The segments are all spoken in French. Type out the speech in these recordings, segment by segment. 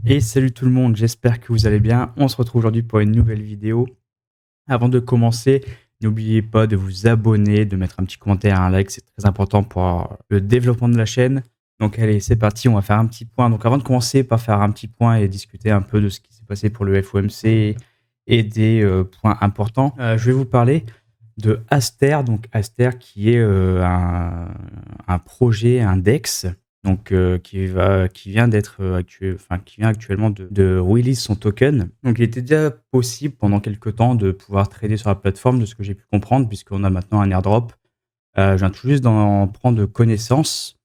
Et salut tout le monde, j'espère que vous allez bien. On se retrouve aujourd'hui pour une nouvelle vidéo. Avant de commencer, n'oubliez pas de vous abonner, de mettre un petit commentaire, un like, c'est très important pour le développement de la chaîne. Donc allez, c'est parti, on va faire un petit point. Donc avant de commencer, par faire un petit point et discuter un peu de ce qui s'est passé pour le FOMC et des points importants, je vais vous parler de Aster. Donc Aster qui est un projet, un DEX, donc qui vient d'être qui vient actuellement de release son token. Donc il était déjà possible pendant quelques temps de pouvoir trader sur la plateforme, de ce que j'ai pu comprendre, puisqu'on a maintenant un airdrop. Je viens tout juste d'en prendre connaissance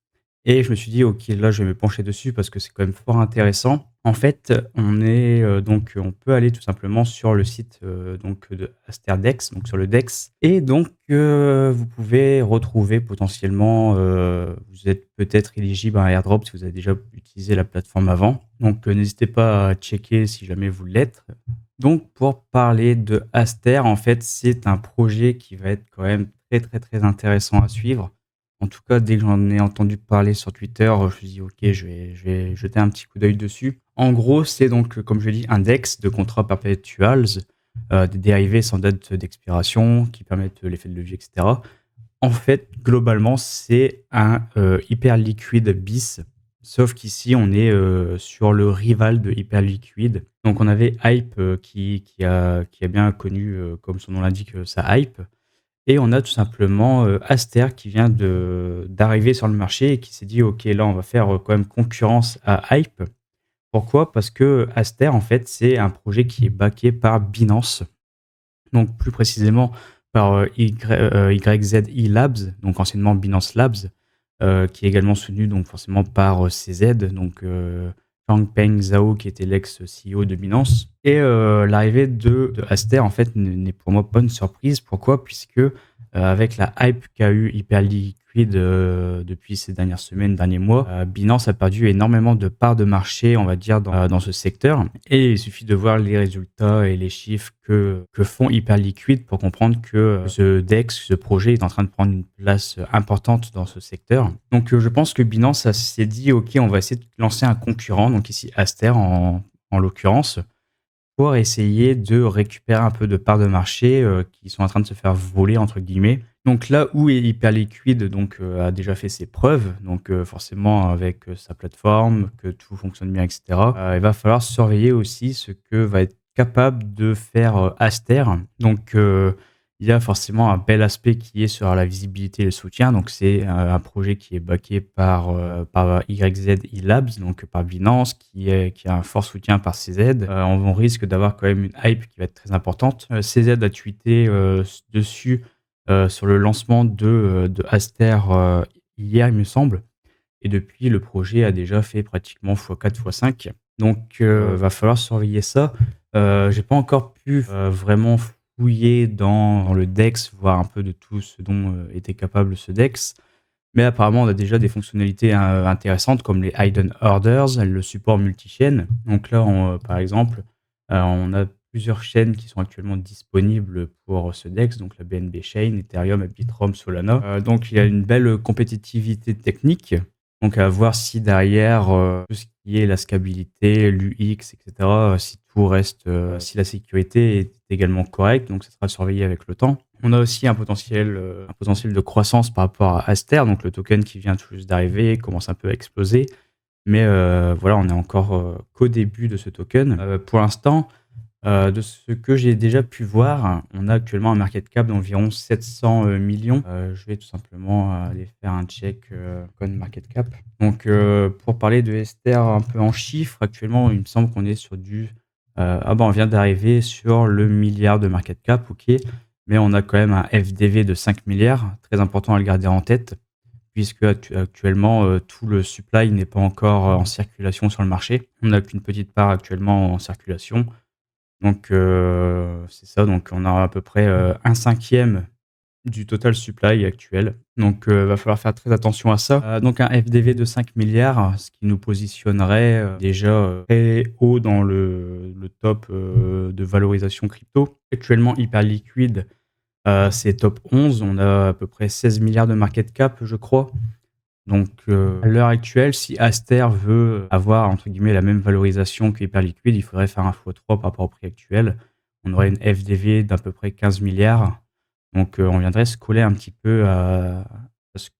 et je me suis dit: «OK, là, je vais me pencher dessus parce que c'est quand même fort intéressant». En fait, on peut aller tout simplement sur le site, de Asterdex, donc sur le DEX et vous pouvez retrouver potentiellement, vous êtes peut-être éligible à un airdrop si vous avez déjà utilisé la plateforme avant. N'hésitez pas à checker si jamais vous l'êtes. Donc pour parler de Aster, en fait, c'est un projet qui va être quand même très, très, très intéressant à suivre. En tout cas, dès que j'en ai entendu parler sur Twitter, je me suis dit: «OK, je vais jeter un petit coup d'œil dessus». En gros, c'est donc, comme je l'ai dit, un DEX de contrats perpetuals, des dérivés sans date d'expiration qui permettent l'effet de levier et cetera. En fait, globalement, c'est un, Hyperliquid bis, sauf qu'ici, on est, sur le rival de Hyperliquid. Donc on avait Hype, qui a bien connu, comme son nom l'indique, sa hype et on a tout simplement, Aster qui vient de d'arriver sur le marché et qui s'est dit: «OK, là, on va faire, quand même concurrence à Hype». Pourquoi? Parce que Aster, en fait, c'est un projet qui est backé par Binance. Donc plus précisément par, YZI Labs, donc anciennement Binance Labs, qui est également soutenu donc forcément par, CZ, Changpeng Zhao qui était l'ex-CEO de Binance et l'arrivée de Aster en fait n'est pour moi pas une surprise. Pourquoi? Puisque, avec la hype qu'a eu Hyperliquid, depuis ces dernières semaines, derniers mois, Binance a perdu énormément de parts de marché, on va dire, dans ce secteur et il suffit de voir les résultats et les chiffres que font Hyperliquid pour comprendre que, ce DEX, ce projet est en train de prendre une place, importante dans ce secteur. Je pense que Binance, ça s'est dit: «OK, on va essayer de lancer un concurrent», donc ici Aster en l'occurrence, pour essayer de récupérer un peu de parts de marché, qui sont en train de se faire «voler» entre guillemets. Donc là où Hyperliquid a déjà fait ses preuves, forcément avec, sa plateforme, que tout fonctionne bien et cetera, il va falloir surveiller aussi ce que va être capable de faire, Aster. Il y a forcément un bel aspect qui est sur la visibilité et le soutien. Donc c'est, un projet qui est backé par YZI Labs, donc par Binance, qui a un fort soutien par CZ. On risque d'avoir quand même une hype qui va être très importante. CZ a tweeté, dessus, sur le lancement de Aster, hier, il me semble et depuis le projet a déjà fait pratiquement x4, x5. Va falloir surveiller ça. J'ai pas encore pu, vraiment fouiller dans le DEX, voir un peu de tout ce dont, était capable ce DEX. Mais apparemment, on a déjà des fonctionnalités, intéressantes comme les hidden orders, le support multi-chaîne. Donc là, par exemple, on a plusieurs chaînes qui sont actuellement disponibles pour ce DEX, donc la BNB Chain, Ethereum, Arbitrum, Solana. Il y a une belle compétitivité technique. Donc à voir si derrière, tout ce qui est la scalabilité, l'UX et cetera, si tout reste, si la sécurité est également correcte, donc ça sera surveillé avec le temps. On a aussi un potentiel de croissance par rapport à Aster, donc le token qui vient tout juste d'arriver, commence un peu à exploser. Mais voilà, on est encore, qu'au début de ce token. Pour l'instant, de ce que j'ai déjà pu voir, on a actuellement un market cap d'environ 700, millions. Je vais tout simplement aller faire un check, coin market cap. Pour parler de Aster un peu en chiffres, actuellement, il me semble qu'on est sur on vient d'arriver sur le milliard de market cap, OK, mais on a quand même un FDV de 5 milliards, très important à le garder en tête, puisque actuellement, tout le supply n'est pas encore, en circulation sur le marché. On n'a qu'une petite part actuellement en circulation. C'est ça, donc on a à peu près, 1/5 du total supply actuel. Va falloir faire très attention à ça. Un FDV de 5 milliards, ce qui nous positionnerait, déjà, très haut dans le top, de valorisation crypto. Actuellement hyper liquide, c'est top 11. On a à peu près 16 milliards de market cap, je crois. Donc, à l'heure actuelle, si Aster veut avoir entre guillemets «la même valorisation que Hyperliquid», il faudrait faire un x3 par rapport au prix actuel. On aurait une FDV d'à peu près 15 milliards. Donc, on viendrait se coller un petit peu à ce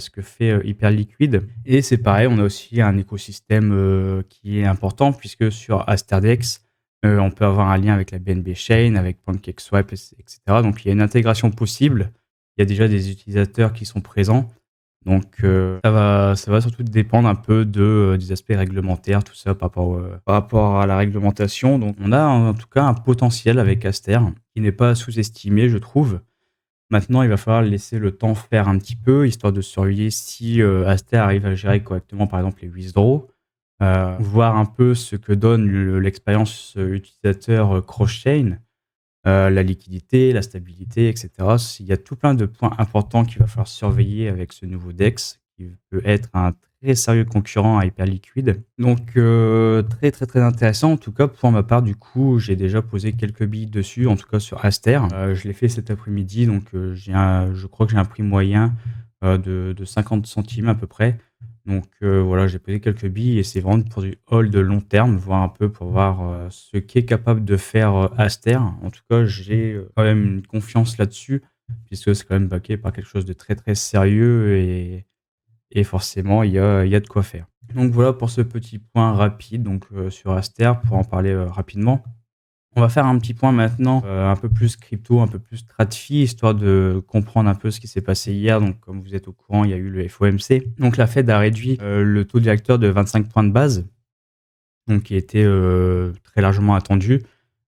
que fait, Hyperliquid. Et c'est pareil, on a aussi un écosystème, qui est important puisque sur Asterdex, on peut avoir un lien avec la BNB Chain, avec PancakeSwap et cetera. Donc il y a une intégration possible. Il y a déjà des utilisateurs qui sont présents. Donc, ça va surtout dépendre un peu des aspects réglementaires, tout ça par rapport à la réglementation. Donc on a en tout cas un potentiel avec Aster qui n'est pas sous-estimé, je trouve. Maintenant, il va falloir laisser le temps faire un petit peu, histoire de surveiller si, Aster arrive à gérer correctement, par exemple, les withdraws, voir un peu ce que donne l'expérience, utilisateur, cross-chain, la liquidité, la stabilité et cetera. Il y a tout plein de points importants qu'il va falloir surveiller avec ce nouveau DEX, qui peut être un très sérieux concurrent à Hyperliquid. Donc, très, très, très intéressant. En tout cas, pour ma part, du coup, j'ai déjà posé quelques billes dessus, en tout cas sur Aster. Je l'ai fait cet après-midi, donc, je crois que j'ai un prix moyen, de 50 centimes à peu près. Donc, voilà, j'ai posé quelques billes et c'est vraiment pour du hold long terme, voir un peu pour voir, ce qu'est capable de faire, Aster. En tout cas, j'ai, quand même une confiance là-dessus, puisque c'est quand même backé par quelque chose de très, très sérieux et forcément il y a de quoi faire. Donc voilà pour ce petit point rapide donc, sur Aster pour en parler, rapidement. On va faire un petit point maintenant, un peu plus crypto, un peu plus TradFi, histoire de comprendre un peu ce qui s'est passé hier. Donc, comme vous êtes au courant, il y a eu le FOMC. Donc, la Fed a réduit le taux directeur de 25 points de base, donc qui était très largement attendu,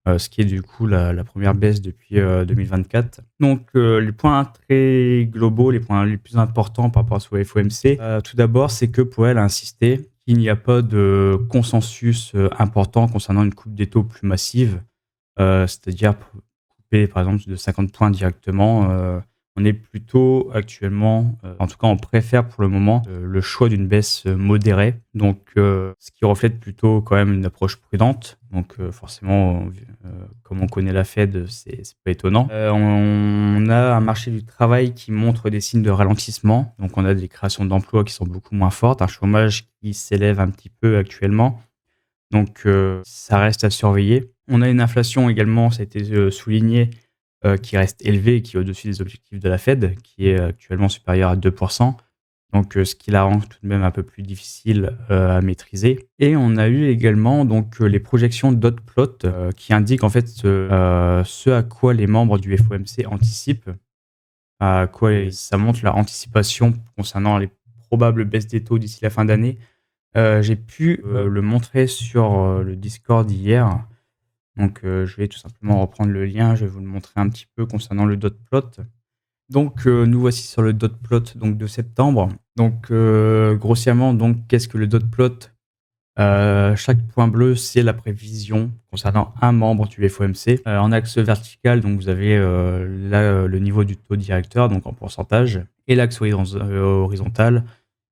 ce qui est du coup la première baisse depuis 2024. Donc, les points très globaux, les points les plus importants par rapport à ce FOMC, tout d'abord, c'est que Powell a insisté qu'il n'y a pas de consensus important concernant une coupe des taux plus massive. C'est-à-dire couper par exemple de 50 points directement, on est plutôt actuellement, en tout cas on préfère pour le moment, le choix d'une baisse, modérée. Donc, ce qui reflète plutôt quand même une approche prudente. Donc, forcément, comme on connaît la Fed, c'est pas étonnant. On a un marché du travail qui montre des signes de ralentissement. Donc on a des créations d'emplois qui sont beaucoup moins fortes, un chômage qui s'élève un petit peu actuellement. Donc, ça reste à surveiller. On a une inflation également, ça a été, souligné, qui reste élevée et qui est au-dessus des objectifs de la Fed, qui est actuellement supérieure à 2. Donc, ce qui la rend tout de même un peu plus difficile, à maîtriser. Et on a eu également donc, les projections dot-plot, qui indiquent en fait, ce à quoi les membres du FOMC anticipent, à quoi ça montre leur anticipation concernant les probables baisses des taux d'ici la fin d'année. J'ai pu, le montrer sur, le Discord hier. Donc, je vais tout simplement reprendre le lien. Je vais vous le montrer un petit peu concernant le dot plot. Donc, nous voici sur le dot plot donc de septembre. Donc, grossièrement, donc qu'est-ce que le dot plot? Chaque point bleu, c'est la prévision concernant un membre du FOMC. En axe vertical, donc vous avez, là, le niveau du taux directeur, donc en pourcentage, et l'axe horizontal,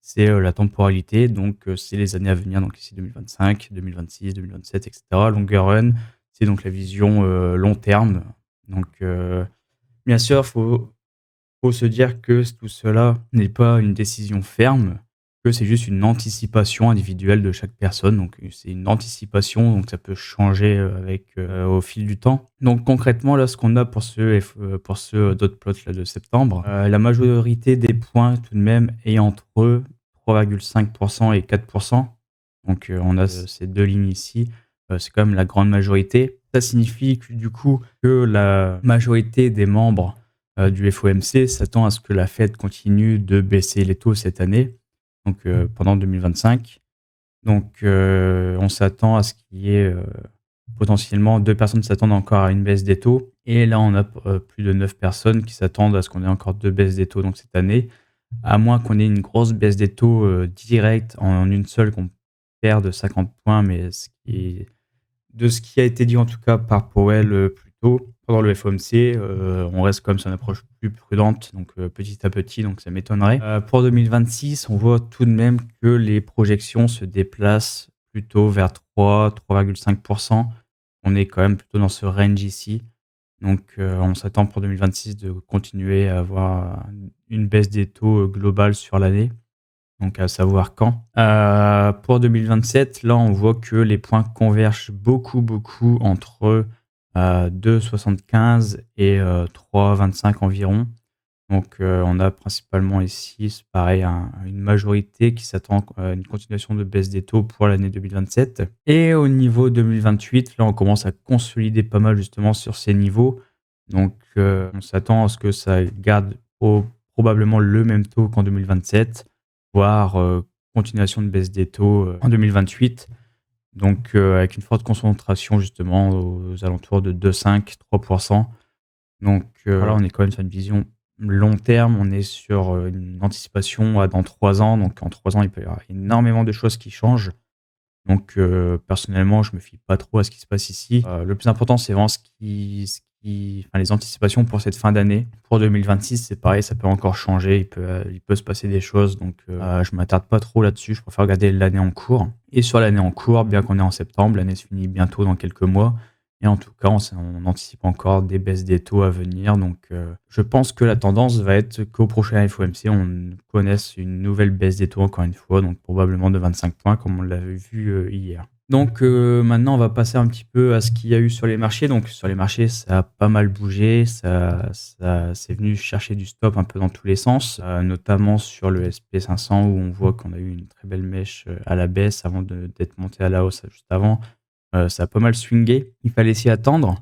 c'est, la temporalité, donc c'est les années à venir, donc ici 2025, 2026, 2027 et cetera. Longer run, c'est donc la vision, long terme. Donc, bien sûr, faut se dire que tout cela n'est pas une décision ferme, que c'est juste une anticipation individuelle de chaque personne. Donc, c'est une anticipation, donc ça peut changer, au fil du temps. Donc concrètement, là, ce qu'on a pour ce dot plot là de septembre, la majorité des points tout de même est entre 3,5 et 4. Donc, on a ces 2 lignes ici, c'est quand même la grande majorité. Ça signifie que du coup, que la majorité des membres du FOMC s'attend à ce que la Fed continue de baisser les taux cette année, donc pendant 2025. Donc on s'attend à ce qu'il y ait potentiellement 2 personnes s'attendent encore à une baisse des taux et là on a plus de 9 personnes qui s'attendent à ce qu'on ait encore 2 baisses des taux donc cette année, à moins qu'on ait une grosse baisse des taux directe en une seule, qu'on perde 50 points, mais de ce qui a été dit en tout cas par Powell, plus tôt pendant le FOMC, on reste comme sur une approche plus prudente, donc petit à petit, donc ça m'étonnerait. Pour 2026, on voit tout de même que les projections se déplacent plutôt vers 3,5. On est quand même plutôt dans ce range ici. Donc on s'attend pour 2026 de continuer à avoir une baisse des taux, globale sur l'année. donc à savoir quand. Pour 2027, là, on voit que les points convergent beaucoup entre 2,75 et 3,25 environ. Donc, on a principalement ici, c'est pareil, une majorité qui s'attend à une continuation de baisse des taux pour l'année 2027. Et au niveau 2028, là, on commence à consolider pas mal justement sur ces niveaux. Donc, on s'attend à ce que ça garde probablement le même taux qu'en 2027, voire continuation de baisse des taux en 2028. Donc, avec une forte concentration justement aux alentours de 2,5-3%. Donc, voilà, on est quand même sur une vision long terme. On est sur une anticipation dans 3 ans. Donc, en 3 ans, il peut y avoir énormément de choses qui changent. Donc, personnellement, je me fie pas trop à ce qui se passe ici. Le plus important, c'est vraiment enfin, les anticipations pour cette fin d'année. Pour 2026, c'est pareil, ça peut encore changer. Il peut se passer des choses. Donc, je m'attarde pas trop là-dessus. Je préfère regarder l'année en cours. Et sur l'année en cours, bien qu'on est en septembre, l'année se finit bientôt dans quelques mois. Et en tout cas, on anticipe encore des baisses des taux à venir. Donc, je pense que la tendance va être qu'au prochain FOMC, on connaisse une nouvelle baisse des taux encore une fois, donc probablement de 25 points comme on l'avait vu hier. Donc, maintenant, on va passer un petit peu à ce qu'il y a eu sur les marchés. Donc, sur les marchés, ça a pas mal bougé. C'est venu chercher du stop un peu dans tous les sens, notamment sur le SP500 où on voit qu'on a eu une très belle mèche à la baisse avant d'être monté à la hausse juste avant. Ça a pas mal swingé, il fallait s'y attendre.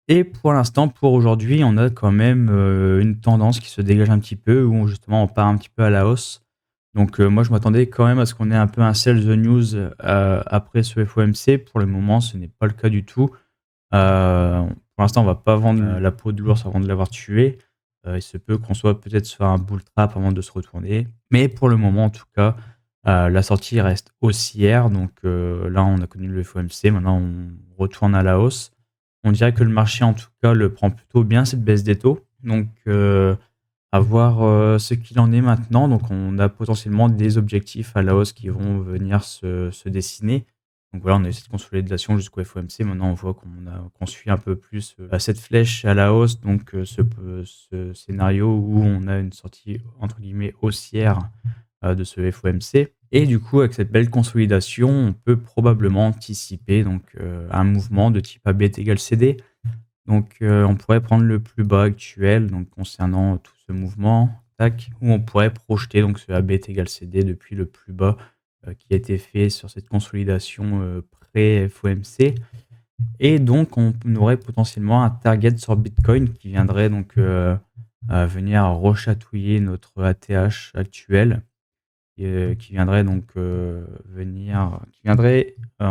Et pour l'instant, pour aujourd'hui, on a quand même une tendance qui se dégage un petit peu, où justement on part un petit peu à la hausse. Donc moi, je m'attendais quand même à ce qu'on ait un peu un sell the news après ce FOMC. Pour le moment, ce n'est pas le cas du tout. Pour l'instant, on va pas vendre la peau de l'ours avant de l'avoir tué. Il se peut qu'on soit peut-être sur un bull trap avant de se retourner. Mais pour le moment, en tout cas, la sortie reste haussière. Donc là, on a connu le FOMC. Maintenant, on retourne à la hausse. On dirait que le marché, en tout cas, le prend plutôt bien, cette baisse des taux. Donc, à voir ce qu'il en est maintenant. Donc, on a potentiellement des objectifs à la hausse qui vont venir se dessiner. Donc voilà, on a eu cette consolidation jusqu'au FOMC. Maintenant, on voit qu'on suit un peu plus cette flèche à la hausse. Donc, ce scénario où on a une sortie, entre guillemets, haussière de ce FOMC. Et du coup, avec cette belle consolidation, on peut probablement anticiper donc, un mouvement de type AB égale CD. Donc, on pourrait prendre le plus bas actuel donc, concernant tout ce mouvement, tac, ou on pourrait projeter donc, ce AB égale CD depuis le plus bas qui a été fait sur cette consolidation pré-FOMC. Et donc, on aurait potentiellement un target sur Bitcoin qui viendrait donc venir rechatouiller notre ATH actuel. Qui viendrait donc en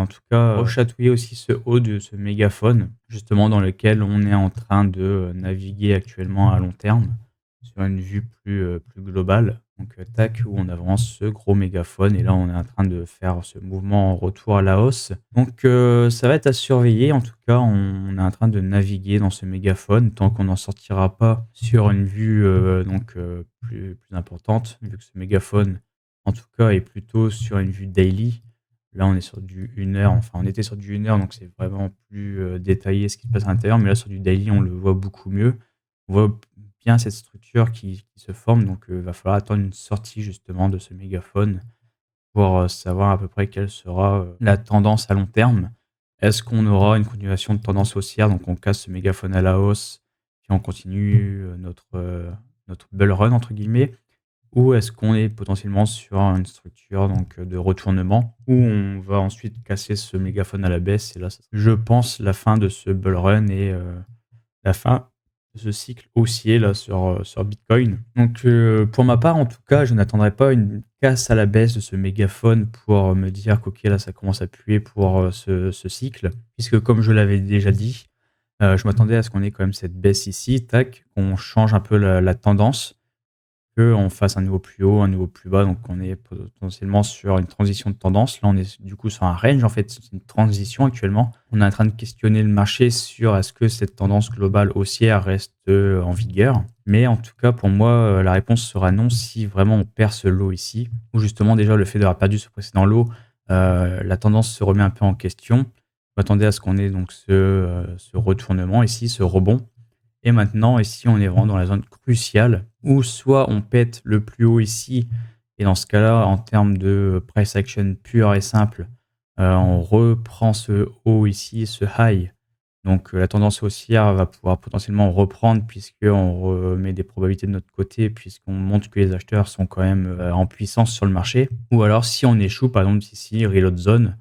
tout cas rechatouiller aussi ce haut de ce mégaphone, justement dans lequel on est en train de naviguer actuellement à long terme, sur une vue plus globale. Donc tac, où on a vraiment ce gros mégaphone et là on est en train de faire ce mouvement en retour à la hausse. Donc ça va être à surveiller. En tout cas, on est en train de naviguer dans ce mégaphone tant qu'on n'en sortira pas sur une vue plus importante, vu que ce mégaphone en tout cas, est plutôt sur une vue daily. Là, on est sur du 1 heure. Enfin, on était sur du 1 heure, donc c'est vraiment plus détaillé ce qui se passe à l'intérieur. Mais là, sur du daily, on le voit beaucoup mieux. On voit bien cette structure qui se forme. Donc, il va falloir attendre une sortie justement de ce mégaphone pour savoir à peu près quelle sera la tendance à long terme. Est-ce qu'on aura une continuation de tendance haussière? Donc, on casse ce mégaphone à la hausse, puis on continue notre bull run, entre guillemets. Ou est-ce qu'on est potentiellement sur une structure donc, de retournement où on va ensuite casser ce mégaphone à la baisse et là, je pense, la fin de ce bull run et la fin de ce cycle haussier là sur Bitcoin. Donc pour ma part, en tout cas, je n'attendrai pas une casse à la baisse de ce mégaphone pour me dire qu'ok, là, ça commence à puer pour ce cycle. Puisque comme je l'avais déjà dit, je m'attendais à ce qu'on ait quand même cette baisse ici, tac, qu'on change un peu la tendance, qu'on fasse un niveau plus haut, un niveau plus bas, donc on est potentiellement sur une transition de tendance. Là, on est du coup sur un range, en fait, c'est une transition actuellement. On est en train de questionner le marché sur est-ce que cette tendance globale haussière reste en vigueur. Mais en tout cas, pour moi, la réponse sera non si vraiment on perd ce lot ici, ou justement déjà le fait d'avoir perdu ce précédent lot, la tendance se remet un peu en question. Je m'attendais à ce qu'on ait donc ce retournement ici, ce rebond. Et maintenant, ici, on est vraiment dans la zone cruciale où soit on pète le plus haut ici Et dans ce cas-là, en termes de price action pure et simple, on reprend ce haut ici, ce high. Donc, la tendance haussière va pouvoir potentiellement reprendre puisqu'on remet des probabilités de notre côté, puisqu'on montre que les acheteurs sont quand même, en puissance sur le marché. Ou alors si on échoue, par exemple ici, reload zone,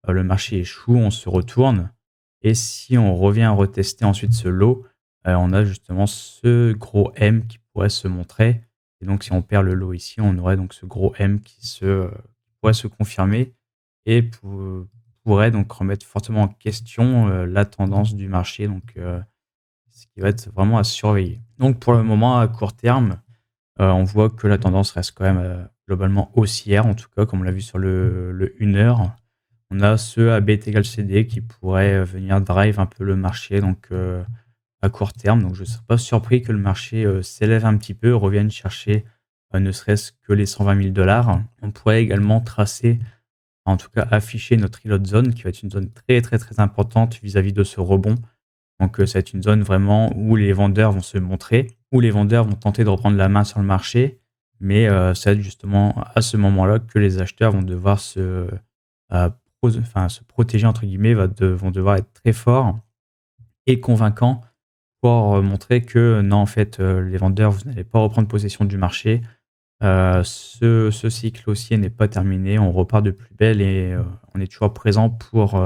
le marché échoue, on se retourne et si on revient retester ensuite ce low, on a justement ce gros M qui pourrait se montrer et donc si on perd le low ici, on aurait donc ce gros M qui pourrait se confirmer et pourrait donc remettre fortement en question, la tendance du marché, donc ce qui va être vraiment à surveiller. Donc pour le moment, à court terme, on voit que la tendance reste quand même, globalement haussière, en tout cas comme on l'a vu sur le 1 heure. On a ce AB est égal CD qui pourrait, venir drive un peu le marché donc à court terme. Donc je ne serais pas surpris que le marché, s'élève un petit peu, revienne chercher, ne serait-ce que les 120 000 $. On pourrait également tracer en tout cas afficher notre reload zone qui va être une zone très, très, très importante vis-à-vis de ce rebond. Donc, ça va être une zone vraiment où les vendeurs vont se montrer, où les vendeurs vont tenter de reprendre la main sur le marché. Mais, ça va être justement à ce moment-là que les acheteurs vont devoir se «protéger» entre guillemets, vont devoir être très forts et convaincants pour, montrer que non, en fait, les vendeurs, vous n'allez pas reprendre possession du marché. Ce cycle haussier n'est pas terminé, on repart de plus belle et on est toujours présent pour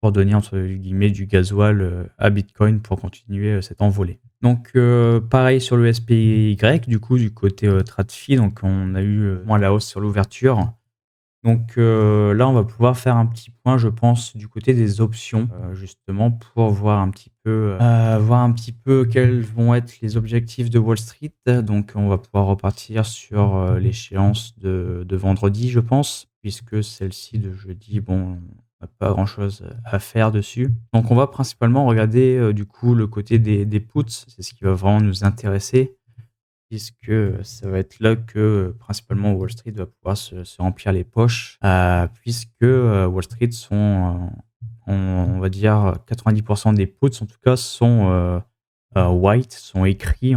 donner entre guillemets «du gasoil», à Bitcoin pour continuer, cette envolée. Donc pareil sur le SPY, du coup, du côté, TradFi, donc on a eu, moins la hausse sur l'ouverture. Donc là, on va pouvoir faire un petit point, je pense, du côté des options, justement pour voir un petit peu quels vont être les objectifs de Wall Street. Donc on va pouvoir repartir sur, l'échéance de vendredi, je pense, puisque celle-ci de jeudi, bon, on n'a pas grand-chose, à faire dessus. Donc on va principalement regarder, du coup, le côté des puts. C'est ce qui va vraiment nous intéresser puisque, ça va être là que, principalement Wall Street va pouvoir se remplir les poches, puisque, Wall Street sont, on va dire 90 des puts en tout cas sont, white, sont écrits, si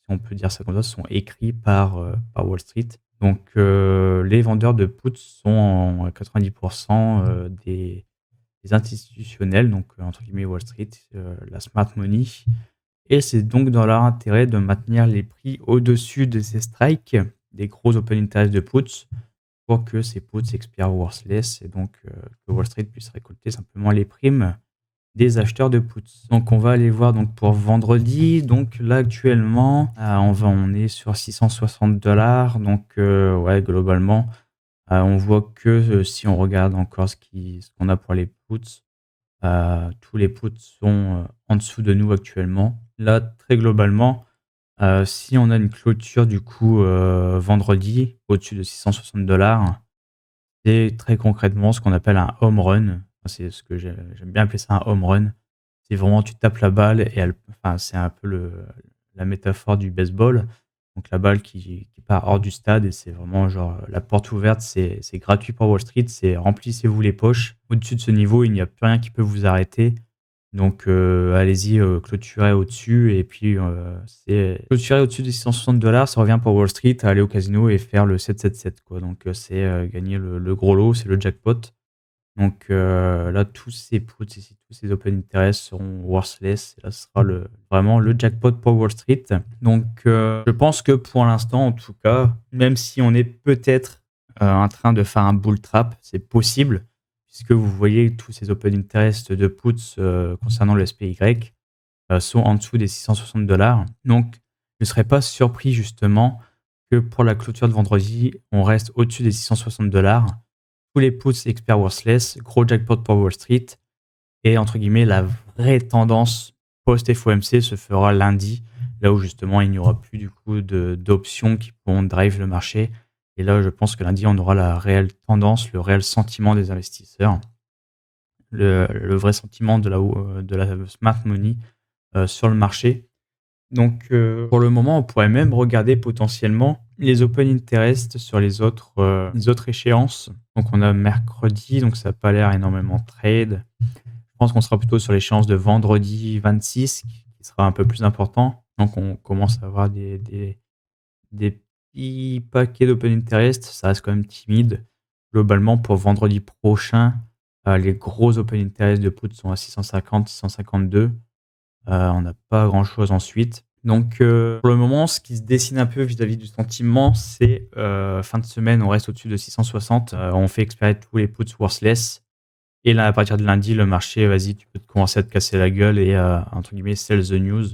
on peut dire ça comme ça, sont écrits par Wall Street. Donc, les vendeurs de puts sont à 90 des institutionnels, donc, entre guillemets «Wall Street», la smart money. Et c'est donc dans leur intérêt de maintenir les prix au-dessus de ces strikes, des gros open interest de puts, pour que ces puts expirent worthless et donc que Wall Street puisse récolter simplement les primes des acheteurs de puts. Donc on va aller voir donc pour vendredi. Donc là actuellement, on est sur 660 $. Donc ouais, globalement, on voit que si on regarde encore ce qu'on a pour les puts, tous les puts sont, en dessous de nous actuellement. Là, très globalement, si on a une clôture du coup, vendredi au-dessus de 660 $, c'est très concrètement ce qu'on appelle un home run. C'est ce que j'aime bien appeler ça un home run. C'est vraiment tu tapes la balle et c'est un peu la métaphore du baseball. Donc la balle qui part hors du stade et c'est vraiment genre, la porte ouverte, c'est gratuit pour Wall Street, c'est remplissez-vous les poches. Au-dessus de ce niveau, il n'y a plus rien qui peut vous arrêter. Donc allez-y, clôturez au-dessus et puis, c'est clôturer au-dessus des 660 $, ça revient pour Wall Street à aller au casino et faire le 777 quoi. Donc c'est, gagner le gros lot, c'est le jackpot. Donc là, tous ces puts ici, tous ces open interest seront worthless et là, ce sera vraiment le jackpot pour Wall Street. Donc je pense que pour l'instant, en tout cas, même si on est peut-être, en train de faire un bull trap, c'est possible puisque vous voyez tous ces open interest de puts, concernant le SPY, sont en dessous des 660 $. Donc je ne serais pas surpris justement que pour la clôture de vendredi, on reste au-dessus des 660 $. Tous les puts expert worthless, gros jackpot pour Wall Street et entre guillemets «la vraie tendance post-FOMC» se fera lundi, là où justement il n'y aura plus du coup d'options qui pourront drive le marché et là je pense que lundi on aura la réelle tendance, le réel sentiment des investisseurs, le vrai sentiment de la smart money, sur le marché. Donc, pour le moment, on pourrait même regarder potentiellement les open interest sur les autres échéances. Donc on a mercredi, donc ça a pas l'air énormément trade. Je pense qu'on sera plutôt sur l'échéance de vendredi 26 qui sera un peu plus important. Donc on commence à avoir des petits petit paquet d'open interest, ça reste quand même timide. Globalement, pour vendredi prochain, les gros open interest de put sont à 650, 652. On n'a pas grand-chose ensuite. Donc, pour le moment, ce qui se dessine un peu vis-à-vis du sentiment, c'est fin de semaine, on reste au-dessus de 660. On fait expirer tous les puts worthless. Et là, à partir de lundi, le marché, vas-y, tu peux commencer à te casser la gueule et entre guillemets, sell the news.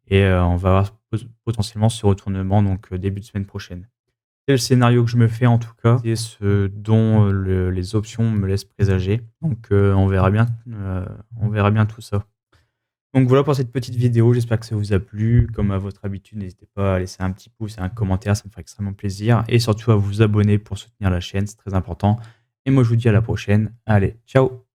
Et on va avoir potentiellement ce retournement donc début de semaine prochaine. C'est le scénario que je me fais en tout cas. C'est ce dont les options me laissent présager. Donc on verra bien tout ça. Donc voilà pour cette petite vidéo, j'espère que ça vous a plu. Comme à votre habitude, n'hésitez pas à laisser un petit pouce et un commentaire, ça me ferait extrêmement plaisir. Et surtout à vous abonner pour soutenir la chaîne, c'est très important. Et moi je vous dis à la prochaine. Allez, ciao!